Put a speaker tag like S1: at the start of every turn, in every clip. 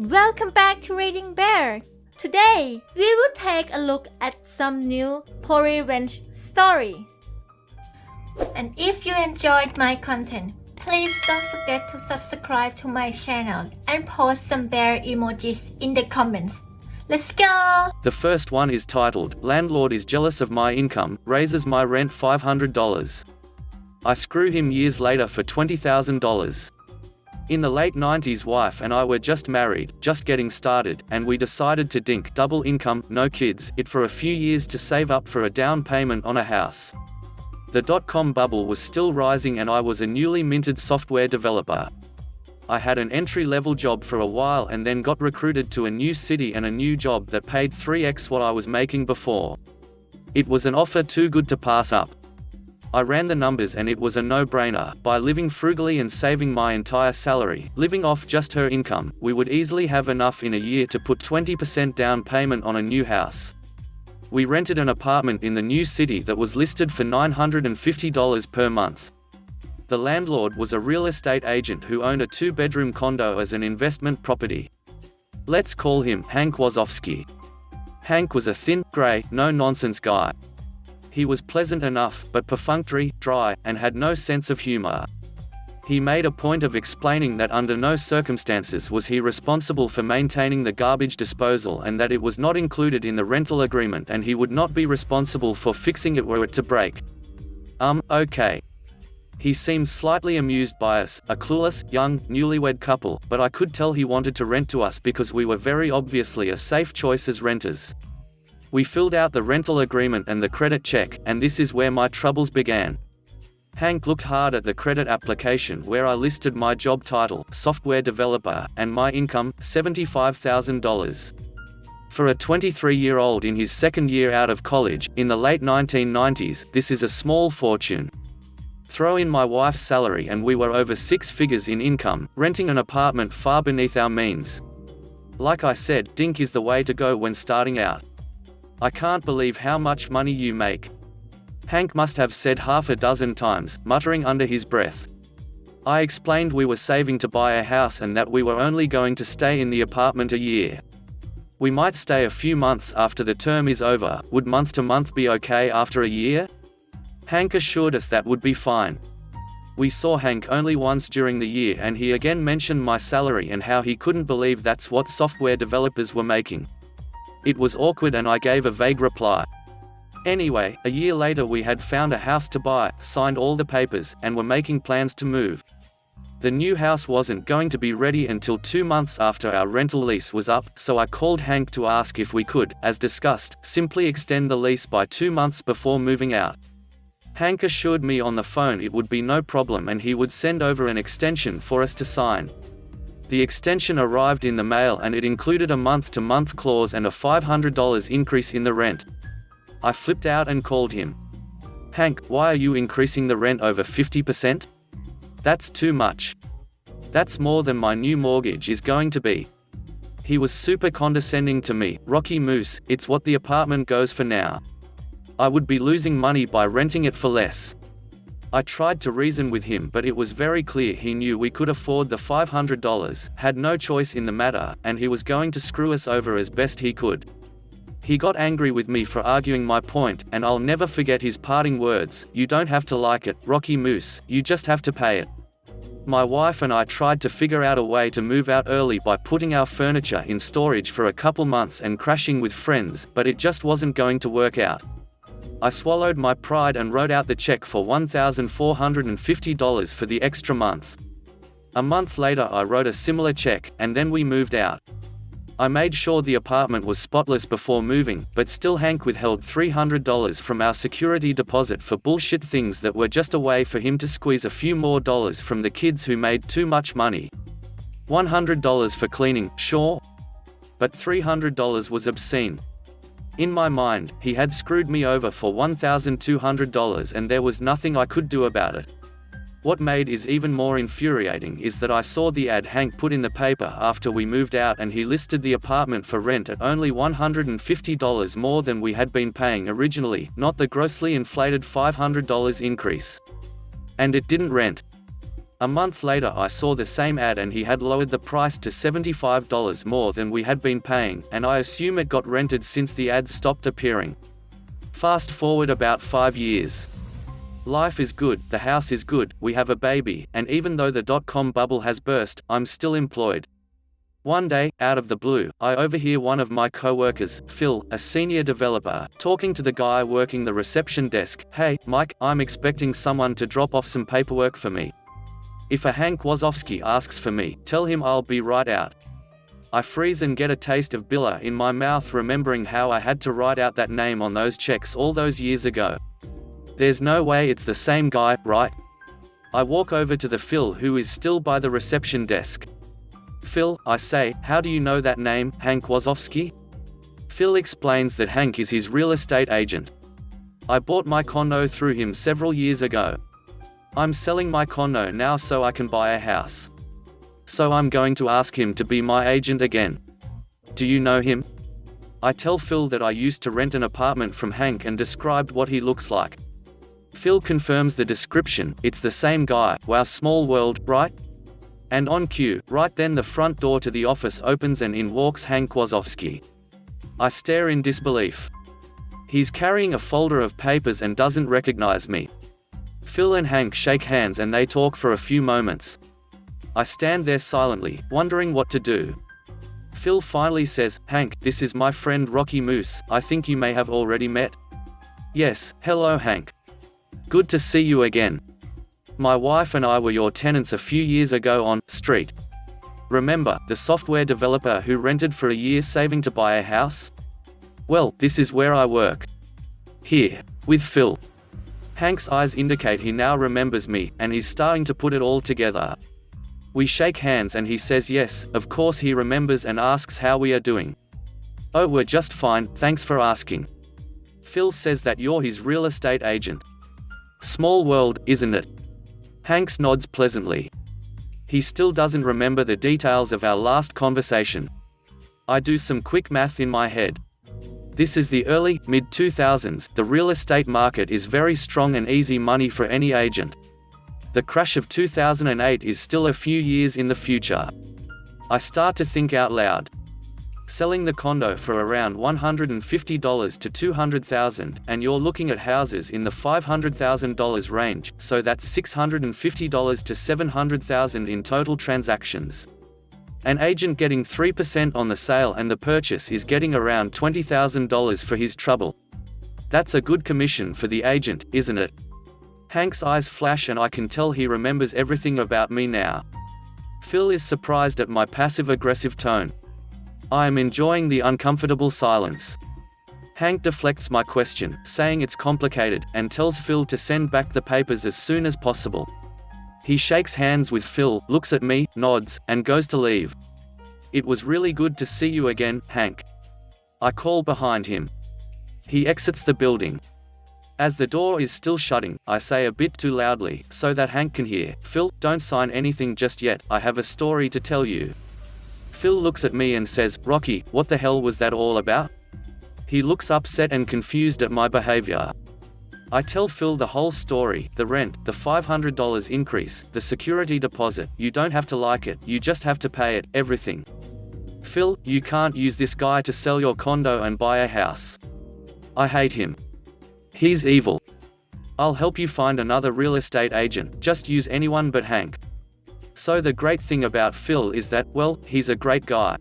S1: Welcome back to Reading Bear. Today, we will take a look at some new revenge stories. And if you enjoyed my content, please don't forget to subscribe to my channel and post some bear emojis in the comments. Let's go!
S2: The first one is titled, "Landlord is jealous of my income, raises my rent $500. I screw him years later for $20,000. In the late 90s, wife and I were just married, just getting started, and we decided to dink double income, no kids, it for a few years to save up for a down payment on a house. The dot-com bubble was still rising and I was a newly minted software developer. I had an entry-level job for a while and then got recruited to a new city and a new job that paid 3x what I was making before. It was an offer too good to pass up. I ran the numbers and it was a no-brainer. By living frugally and saving my entire salary, living off just her income, we would easily have enough in a year to put 20% down payment on a new house. We rented an apartment in the new city that was listed for $950 per month. The landlord was a real estate agent who owned a 2-bedroom condo as an investment property. Let's call him Hank Wazowski. Hank was a thin, grey, no-nonsense guy. He was pleasant enough, but perfunctory, dry, and had no sense of humor. He made a point of explaining that under no circumstances was he responsible for maintaining the garbage disposal and that it was not included in the rental agreement and he would not be responsible for fixing it were it to break. Okay. He seemed slightly amused by us, a clueless, young, newlywed couple, but I could tell he wanted to rent to us because we were very obviously a safe choice as renters. We filled out the rental agreement and the credit check, and this is where my troubles began. Hank looked hard at the credit application where I listed my job title, software developer, and my income, $75,000. For a 23-year-old in his second year out of college, in the late 1990s, this is a small fortune. Throw in my wife's salary and we were over 6 figures in income, renting an apartment far beneath our means. Like I said, dink is the way to go when starting out. I can't believe how much money you make. Hank must have said half a dozen times, muttering under his breath. I explained we were saving to buy a house and that we were only going to stay in the apartment a year. We might stay a few months after the term is over. Would month to month be okay after a year? Hank assured us that would be fine. We saw Hank only once during the year and he again mentioned my salary and how he couldn't believe that's what software developers were making. It was awkward and I gave a vague reply. Anyway, a year later we had found a house to buy, signed all the papers, and were making plans to move. The new house wasn't going to be ready until 2 months after our rental lease was up, so I called Hank to ask if we could, as discussed, simply extend the lease by 2 months before moving out. Hank assured me on the phone it would be no problem and he would send over an extension for us to sign. The extension arrived in the mail and it included a month-to-month clause and a $500 increase in the rent. I flipped out and called him. Hank, why are you increasing the rent over 50%? That's too much. That's more than my new mortgage is going to be. He was super condescending to me. Rocky Moose, it's what the apartment goes for now. I would be losing money by renting it for less. I tried to reason with him but it was very clear he knew we could afford the $500, had no choice in the matter, and he was going to screw us over as best he could. He got angry with me for arguing my point, and I'll never forget his parting words, "You don't have to like it, Rocky Moose, you just have to pay it." My wife and I tried to figure out a way to move out early by putting our furniture in storage for a couple months and crashing with friends, but it just wasn't going to work out. I swallowed my pride and wrote out the check for $1,450 for the extra month. A month later I wrote a similar check, and then we moved out. I made sure the apartment was spotless before moving, but still Hank withheld $300 from our security deposit for bullshit things that were just a way for him to squeeze a few more dollars from the kids who made too much money. $100 for cleaning, sure. But $300 was obscene. In my mind, he had screwed me over for $1,200 and there was nothing I could do about it. What made it even more infuriating is that I saw the ad Hank put in the paper after we moved out and he listed the apartment for rent at only $150 more than we had been paying originally, not the grossly inflated $500 increase. And it didn't rent. A month later I saw the same ad and he had lowered the price to $75 more than we had been paying, and I assume it got rented since the ads stopped appearing. Fast forward about 5 years. Life is good, the house is good, we have a baby, and even though the dot-com bubble has burst, I'm still employed. One day, out of the blue, I overhear one of my co-workers, Phil, a senior developer, talking to the guy working the reception desk. "Hey, Mike, I'm expecting someone to drop off some paperwork for me. If a Hank Wazowski asks for me, tell him I'll be right out." I freeze and get a taste of Billa in my mouth, remembering how I had to write out that name on those checks all those years ago. There's no way it's the same guy, right? I walk over to the Phil who is still by the reception desk. "Phil," I say, "how do you know that name, Hank Wazowski?" Phil explains that Hank is his real estate agent. I bought my condo through him several years ago. I'm selling my condo now so I can buy a house. So I'm going to ask him to be my agent again. "Do you know him?" I tell Phil that I used to rent an apartment from Hank and described what he looks like. Phil confirms the description. It's the same guy. Wow, small world, right? And on cue, right then the front door to the office opens and in walks Hank Wazowski. I stare in disbelief. He's carrying a folder of papers and doesn't recognize me. Phil and Hank shake hands and they talk for a few moments. I stand there silently, wondering what to do. Phil finally says, "Hank, this is my friend Rocky Moose, I think you may have already met." "Yes, hello Hank. Good to see you again. My wife and I were your tenants a few years ago on Street. Remember, the software developer who rented for a year saving to buy a house? Well, this is where I work. Here. With Phil." Hank's eyes indicate he now remembers me, and he's starting to put it all together. We shake hands and he says yes, of course he remembers, and asks how we are doing. "Oh, we're just fine, thanks for asking." Phil says that you're his real estate agent. Small world, isn't it? Hanks nods pleasantly. He still doesn't remember the details of our last conversation. I do some quick math in my head. This is the early, mid-2000s, the real estate market is very strong and easy money for any agent. The crash of 2008 is still a few years in the future. I start to think out loud. Selling the condo for around $150 to $200,000, and you're looking at houses in the $500,000 range, so that's $650 to $700,000 in total transactions. An agent getting 3% on the sale and the purchase is getting around $20,000 for his trouble. That's a good commission for the agent, isn't it? Hank's eyes flash and I can tell he remembers everything about me now. Phil is surprised at my passive-aggressive tone. I am enjoying the uncomfortable silence. Hank deflects my question, saying it's complicated, and tells Phil to send back the papers as soon as possible. He shakes hands with Phil, looks at me, nods, and goes to leave. "It was really good to see you again, Hank." I call behind him. He exits the building. As the door is still shutting, I say a bit too loudly, so that Hank can hear, "Phil, don't sign anything just yet, I have a story to tell you." Phil looks at me and says, "Rocky, what the hell was that all about?" He looks upset and confused at my behavior. I tell Phil the whole story, the rent, the $500 increase, the security deposit. "You don't have to like it, you just have to pay it, everything." "Phil, you can't use this guy to sell your condo and buy a house. I hate him. He's evil. I'll help you find another real estate agent, just use anyone but Hank." So the great thing about Phil is that, well, he's a great guy.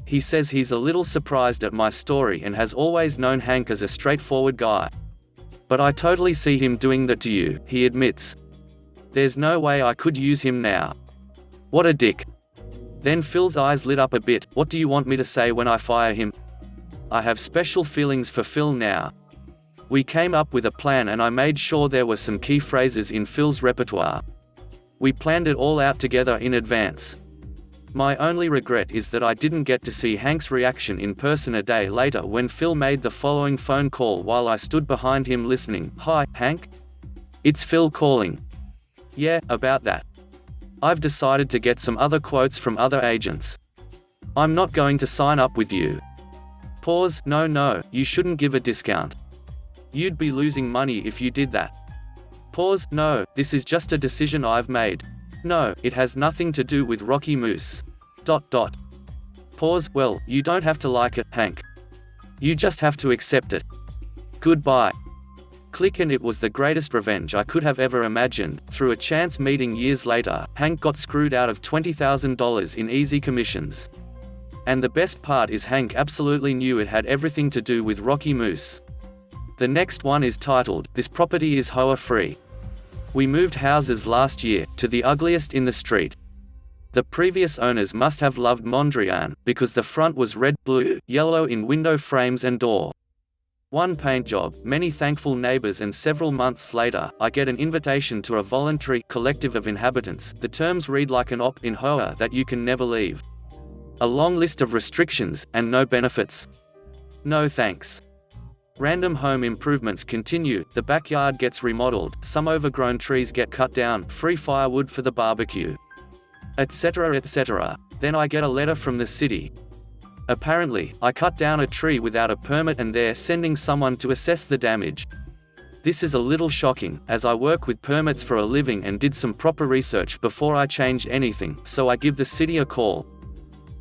S2: He says he's a little surprised at my story and has always known Hank as a straightforward guy. "But I totally see him doing that to you," he admits. "There's no way I could use him now. What a dick." Then Phil's eyes lit up a bit. "What do you want me to say when I fire him?" I have special feelings for Phil now. We came up with a plan and I made sure there were some key phrases in Phil's repertoire. We planned it all out together in advance. My only regret is that I didn't get to see Hank's reaction in person a day later when Phil made the following phone call while I stood behind him listening. "Hi, Hank? It's Phil calling. Yeah, about that. I've decided to get some other quotes from other agents. I'm not going to sign up with you." Pause. No, you shouldn't give a discount. You'd be losing money if you did that. Pause. No, this is just a decision I've made. No, it has nothing to do with Rocky Moose. Pause. Well, you don't have to like it, Hank. You just have to accept it. Goodbye. Click. And it was the greatest revenge I could have ever imagined. Through a chance meeting years later, Hank got screwed out of $20,000 in easy commissions. And the best part is Hank absolutely knew it had everything to do with Rocky Moose. The next one is titled, "This Property is Hoa Free." We moved houses last year, to the ugliest in the street. The previous owners must have loved Mondrian, because the front was red, blue, yellow in window frames and door. One paint job, many thankful neighbors, and several months later, I get an invitation to a voluntary collective of inhabitants. The terms read like an op in Hoa that you can never leave. A long list of restrictions, and no benefits. No thanks. Random home improvements continue, the backyard gets remodeled, some overgrown trees get cut down, free firewood for the barbecue, etc. etc. Then I get a letter from the city. Apparently, I cut down a tree without a permit and they're sending someone to assess the damage. This is a little shocking, as I work with permits for a living and did some proper research before I changed anything, so I give the city a call.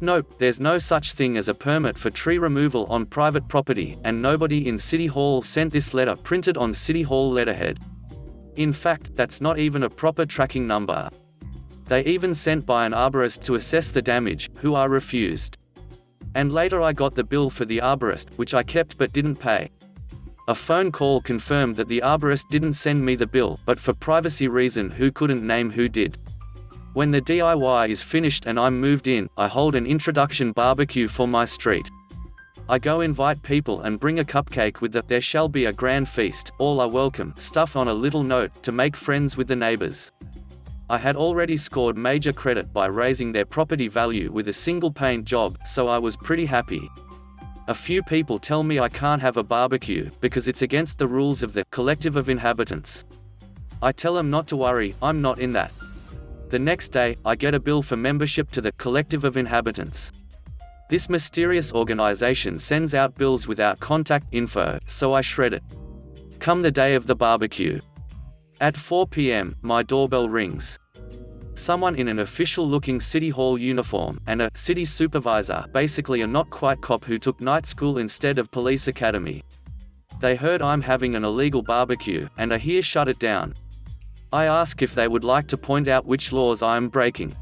S2: Nope, there's no such thing as a permit for tree removal on private property, and nobody in City Hall sent this letter printed on City Hall letterhead. In fact, that's not even a proper tracking number. They even sent by an arborist to assess the damage, who I refused. And later I got the bill for the arborist, which I kept but didn't pay. A phone call confirmed that the arborist didn't send me the bill, but for privacy reason who couldn't name who did. When the DIY is finished and I'm moved in, I hold an introduction barbecue for my street. I go invite people and bring a cupcake with the "there shall be a grand feast, all are welcome" stuff on a little note, to make friends with the neighbors. I had already scored major credit by raising their property value with a single paint job, so I was pretty happy. A few people tell me I can't have a barbecue, because it's against the rules of the collective of inhabitants. I tell them not to worry, I'm not in that. The next day, I get a bill for membership to the collective of inhabitants. This mysterious organization sends out bills without contact info, so I shred it. Come the day of the barbecue. At 4 p.m., my doorbell rings. Someone in an official-looking City Hall uniform, and a city supervisor, basically a not-quite cop who took night school instead of police academy. They heard I'm having an illegal barbecue, and are here shut it down. I ask if they would like to point out which laws I am breaking.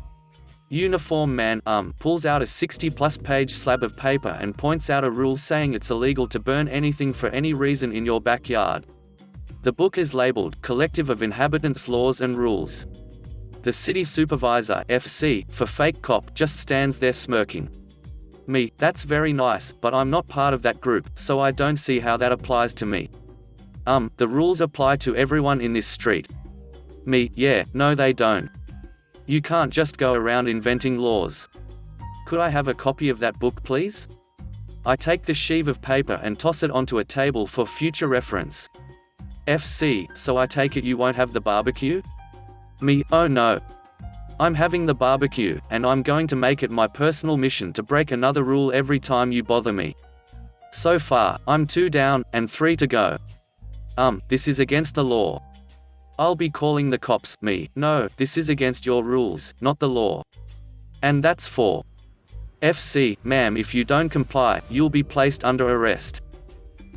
S2: Uniform man pulls out a 60-plus page slab of paper and points out a rule saying it's illegal to burn anything for any reason in your backyard. The book is labeled Collective of Inhabitants Laws and Rules. The city supervisor, FC, for fake cop, just stands there smirking. Me, that's very nice, but I'm not part of that group, so I don't see how that applies to me. The rules apply to everyone in this street. Me, yeah, no they don't. You can't just go around inventing laws. Could I have a copy of that book, please? I take the sheaf of paper and toss it onto a table for future reference. FC, so I take it you won't have the barbecue? Me, oh no. I'm having the barbecue, and I'm going to make it my personal mission to break another rule every time you bother me. So far, I'm 2 down, and 3 to go. This is against the law. I'll be calling the cops. Me, no, this is against your rules, not the law. And that's 4. FC, ma'am, if you don't comply, you'll be placed under arrest.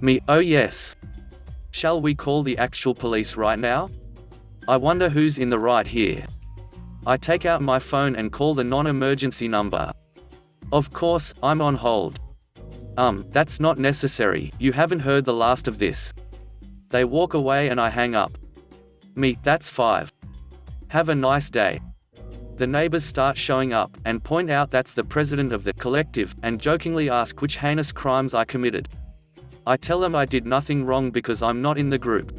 S2: Me, oh yes. Shall we call the actual police right now? I wonder who's in the right here. I take out my phone and call the non-emergency number. Of course, I'm on hold. That's not necessary, you haven't heard the last of this. They walk away and I hang up. Me, that's 5. Have a nice day. The neighbors start showing up, and point out that's the president of the collective, and jokingly ask which heinous crimes I committed. I tell them I did nothing wrong because I'm not in the group.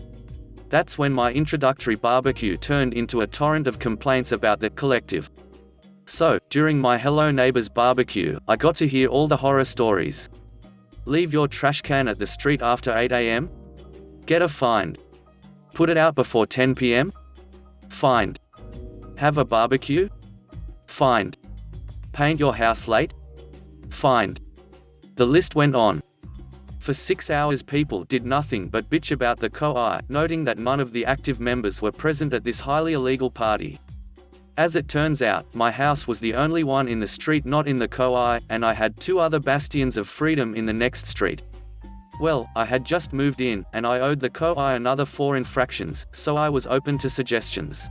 S2: That's when my introductory barbecue turned into a torrent of complaints about the collective. So, during my Hello Neighbors barbecue, I got to hear all the horror stories. Leave your trash can at the street after 8 a.m? Get a fine. Put it out before 10 p.m? Fined. Have a barbecue? Fined. Paint your house late? Fined. The list went on. For 6 hours people did nothing but bitch about the COI, noting that none of the active members were present at this highly illegal party. As it turns out, my house was the only one in the street not in the Koi, and I had 2 other bastions of freedom in the next street. Well, I had just moved in, and I owed the Koi another 4 infractions, so I was open to suggestions.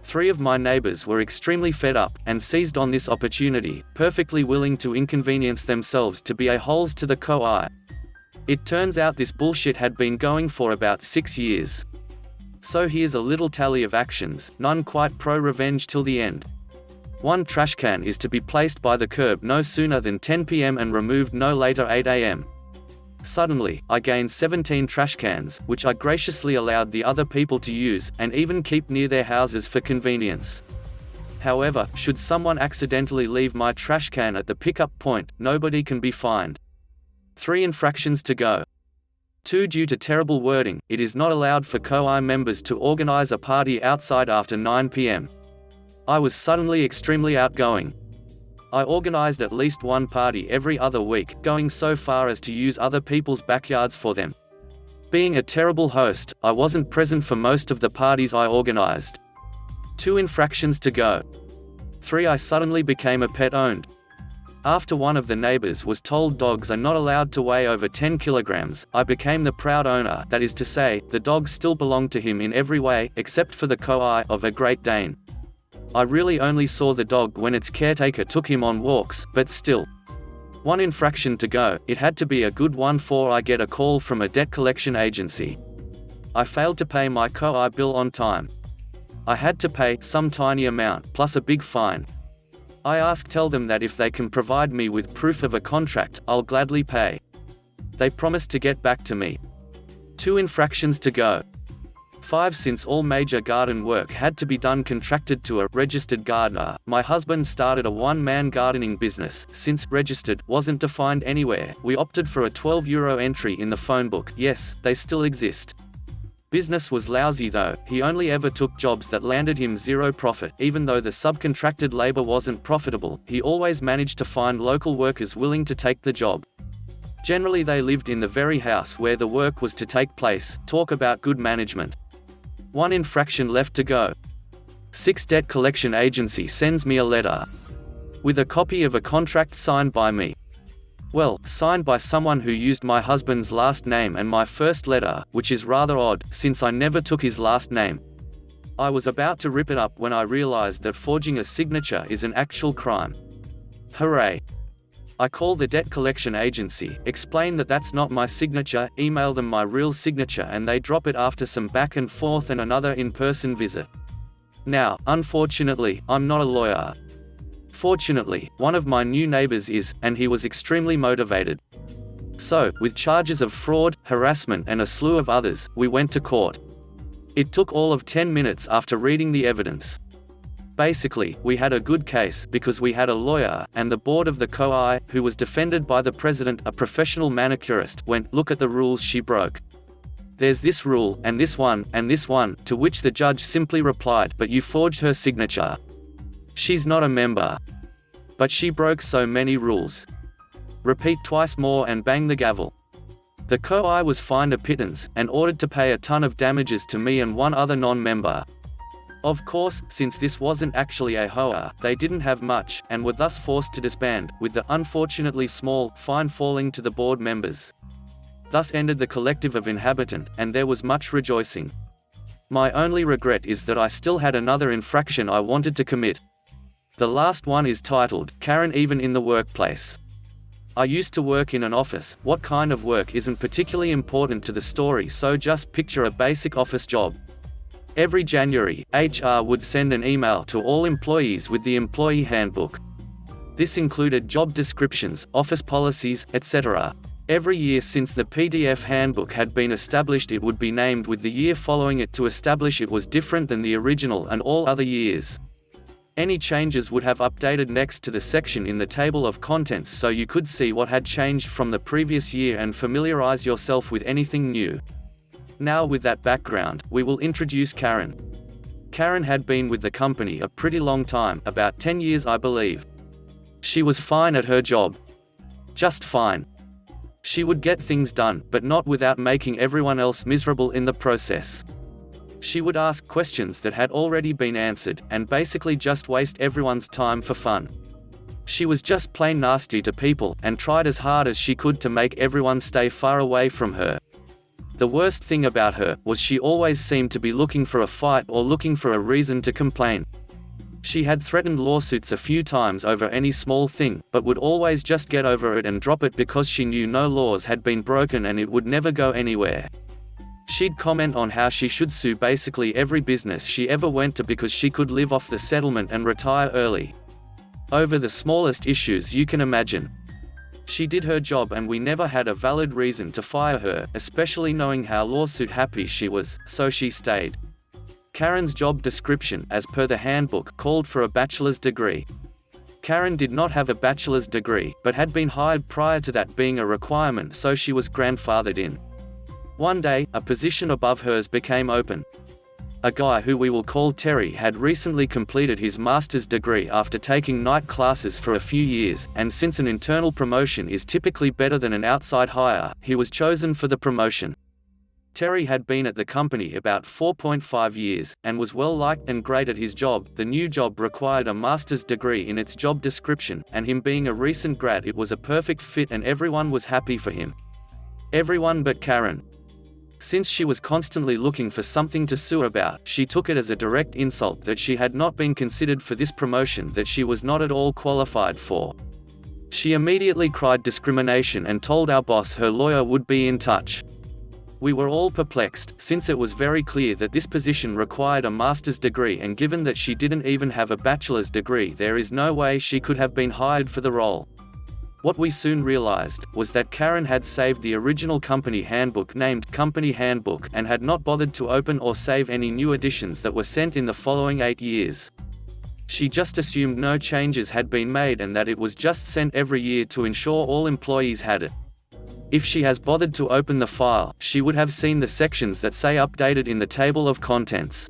S2: 3 of my neighbors were extremely fed up, and seized on this opportunity, perfectly willing to inconvenience themselves to be a-holes to the Koi. It turns out this bullshit had been going for about 6 years. So here's a little tally of actions, none quite pro-revenge till the end. 1 trash can is to be placed by the curb no sooner than 10 p.m. and removed no later 8 a.m. Suddenly, I gained 17 trash cans, which I graciously allowed the other people to use, and even keep near their houses for convenience. However, should someone accidentally leave my trash can at the pickup point, nobody can be fined. 3 infractions to go. 2 Due to terrible wording, it is not allowed for Koi members to organize a party outside after 9 p.m. I was suddenly extremely outgoing. I organized at least 1 party every other week, going so far as to use other people's backyards for them. Being a terrible host, I wasn't present for most of the parties I organized. 2 infractions to go. 3 I suddenly became a pet owned. After one of the neighbors was told dogs are not allowed to weigh over 10 kilograms, I became the proud owner, that is to say, the dogs still belonged to him in every way, except for the Koi, of a Great Dane. I really only saw the dog when its caretaker took him on walks, but still. 1 infraction to go, it had to be a good one for I get a call from a debt collection agency. I failed to pay my Koi bill on time. I had to pay some tiny amount, plus a big fine. I tell them that if they can provide me with proof of a contract, I'll gladly pay. They promised to get back to me. 2 infractions to go. 5 Since all major garden work had to be done contracted to a registered gardener, my husband started a one-man gardening business. Since registered wasn't defined anywhere, we opted for a €12 entry in the phone book. Yes, they still exist. Business was lousy though, he only ever took jobs that landed him 0 profit. Even though the subcontracted labor wasn't profitable, he always managed to find local workers willing to take the job. Generally they lived in the very house where the work was to take place. Talk about good management. 1 infraction left to go. 6 Debt collection agency sends me a letter with a copy of a contract signed by me. Well, signed by someone who used my husband's last name and my first letter, which is rather odd, since I never took his last name. I was about to rip it up when I realized that forging a signature is an actual crime. Hooray! I call the debt collection agency, explain that that's not my signature, email them my real signature, and they drop it after some back and forth and another in-person visit. Now, unfortunately, I'm not a lawyer. Fortunately, one of my new neighbors is, and he was extremely motivated. So, with charges of fraud, harassment and a slew of others, we went to court. It took all of 10 minutes after reading the evidence. Basically, we had a good case because we had a lawyer, and the board of the Koi, who was defended by the president, a professional manicurist, went, "Look at the rules she broke. There's this rule, and this one, to which the judge simply replied, but you forged her signature. She's not a member. But she broke so many rules. Repeat twice more and bang the gavel." The Koi was fined a pittance, and ordered to pay a ton of damages to me and one other non-member. Of course, since this wasn't actually a hoa, they didn't have much, and were thus forced to disband, with the unfortunately small fine falling to the board members. Thus ended the collective of inhabitant, and there was much rejoicing. My only regret is that I still had another infraction I wanted to commit. The last one is titled, Karen Even in the Workplace. I used to work in an office. What kind of work isn't particularly important to the story, so just picture a basic office job. Every January, HR would send an email to all employees with the employee handbook. This included job descriptions, office policies, etc. Every year since the PDF handbook had been established, it would be named with the year following it to establish it was different than the original and all other years. Any changes would have updated next to the section in the table of contents so you could see what had changed from the previous year and familiarize yourself with anything new. Now with that background, we will introduce Karen. Karen had been with the company a pretty long time, about 10 years I believe. She was fine at her job. Just fine. She would get things done, but not without making everyone else miserable in the process. She would ask questions that had already been answered, and basically just waste everyone's time for fun. She was just plain nasty to people, and tried as hard as she could to make everyone stay far away from her. The worst thing about her was she always seemed to be looking for a fight or looking for a reason to complain. She had threatened lawsuits a few times over any small thing, but would always just get over it and drop it because she knew no laws had been broken and it would never go anywhere. She'd comment on how she should sue basically every business she ever went to because she could live off the settlement and retire early. Over the smallest issues you can imagine. She did her job and we never had a valid reason to fire her, especially knowing how lawsuit happy she was, so she stayed. Karen's job description, as per the handbook, called for a bachelor's degree. Karen did not have a bachelor's degree, but had been hired prior to that being a requirement, so she was grandfathered in. One day, a position above hers became open. A guy who we will call Terry had recently completed his master's degree after taking night classes for a few years, and since an internal promotion is typically better than an outside hire, he was chosen for the promotion. Terry had been at the company about 4.5 years, and was well liked and great at his job. The new job required a master's degree in its job description, and him being a recent grad, it was a perfect fit and everyone was happy for him. Everyone but Karen. Since she was constantly looking for something to sue about, she took it as a direct insult that she had not been considered for this promotion that she was not at all qualified for. She immediately cried discrimination and told our boss her lawyer would be in touch. We were all perplexed, since it was very clear that this position required a master's degree, and given that she didn't even have a bachelor's degree, there is no way she could have been hired for the role. What we soon realized was that Karen had saved the original company handbook named Company Handbook and had not bothered to open or save any new editions that were sent in the following 8 years. She just assumed no changes had been made and that it was just sent every year to ensure all employees had it. If she has bothered to open the file, she would have seen the sections that say updated in the table of contents.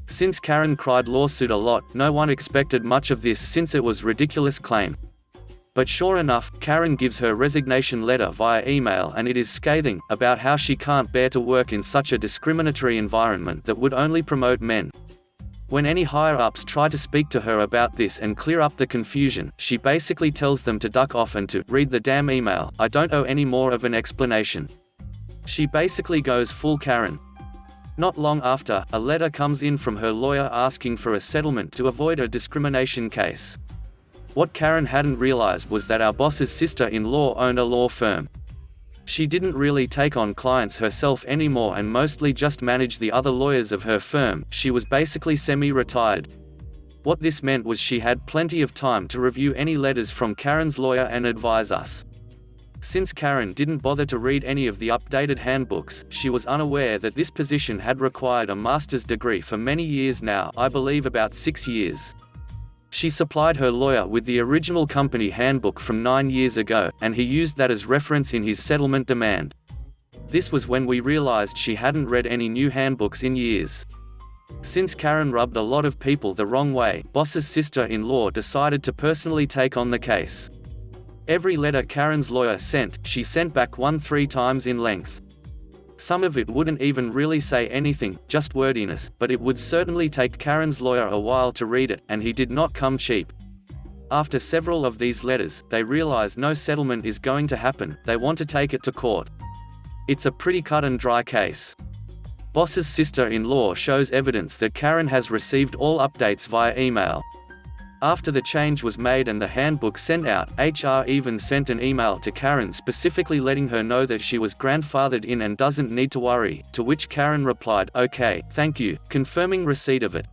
S2: Since Karen cried lawsuit a lot, no one expected much of this since it was a ridiculous claim. But sure enough, Karen gives her resignation letter via email, and it is scathing, about how she can't bear to work in such a discriminatory environment that would only promote men. When any higher-ups try to speak to her about this and clear up the confusion, she basically tells them to duck off and to read the damn email. I don't owe any more of an explanation. She basically goes full Karen. Not long after, a letter comes in from her lawyer asking for a settlement to avoid a discrimination case. What Karen hadn't realized was that our boss's sister-in-law owned a law firm. She didn't really take on clients herself anymore and mostly just managed the other lawyers of her firm. She was basically semi-retired. What this meant was she had plenty of time to review any letters from Karen's lawyer and advise us. Since Karen didn't bother to read any of the updated handbooks, she was unaware that this position had required a master's degree for many years now, I believe about 6 years. She supplied her lawyer with the original company handbook from 9 years ago, and he used that as reference in his settlement demand. This was when we realized she hadn't read any new handbooks in years. Since Karen rubbed a lot of people the wrong way, boss's sister-in-law decided to personally take on the case. Every letter Karen's lawyer sent, she sent back 1-3 times in length. Some of it wouldn't even really say anything, just wordiness, but it would certainly take Karen's lawyer a while to read it, and he did not come cheap. After several of these letters, they realize no settlement is going to happen, they want to take it to court. It's a pretty cut and dry case. Boss's sister-in-law shows evidence that Karen has received all updates via email. After the change was made and the handbook sent out, HR even sent an email to Karen specifically letting her know that she was grandfathered in and doesn't need to worry, to which Karen replied, "Okay, thank you," confirming receipt of it.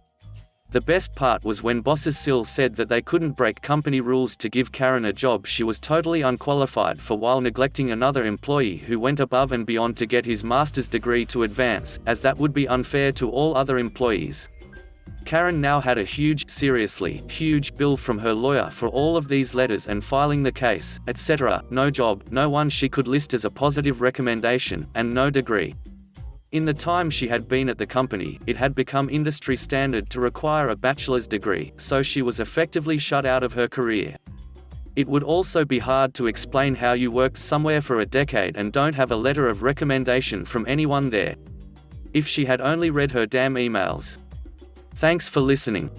S2: The best part was when boss's SIL said that they couldn't break company rules to give Karen a job she was totally unqualified for while neglecting another employee who went above and beyond to get his master's degree to advance, as that would be unfair to all other employees. Karen now had a huge, seriously, huge bill from her lawyer for all of these letters and filing the case, etc., no job, no one she could list as a positive recommendation, and no degree. In the time she had been at the company, it had become industry standard to require a bachelor's degree, so she was effectively shut out of her career. It would also be hard to explain how you worked somewhere for a decade and don't have a letter of recommendation from anyone there. If she had only read her damn emails. Thanks for listening.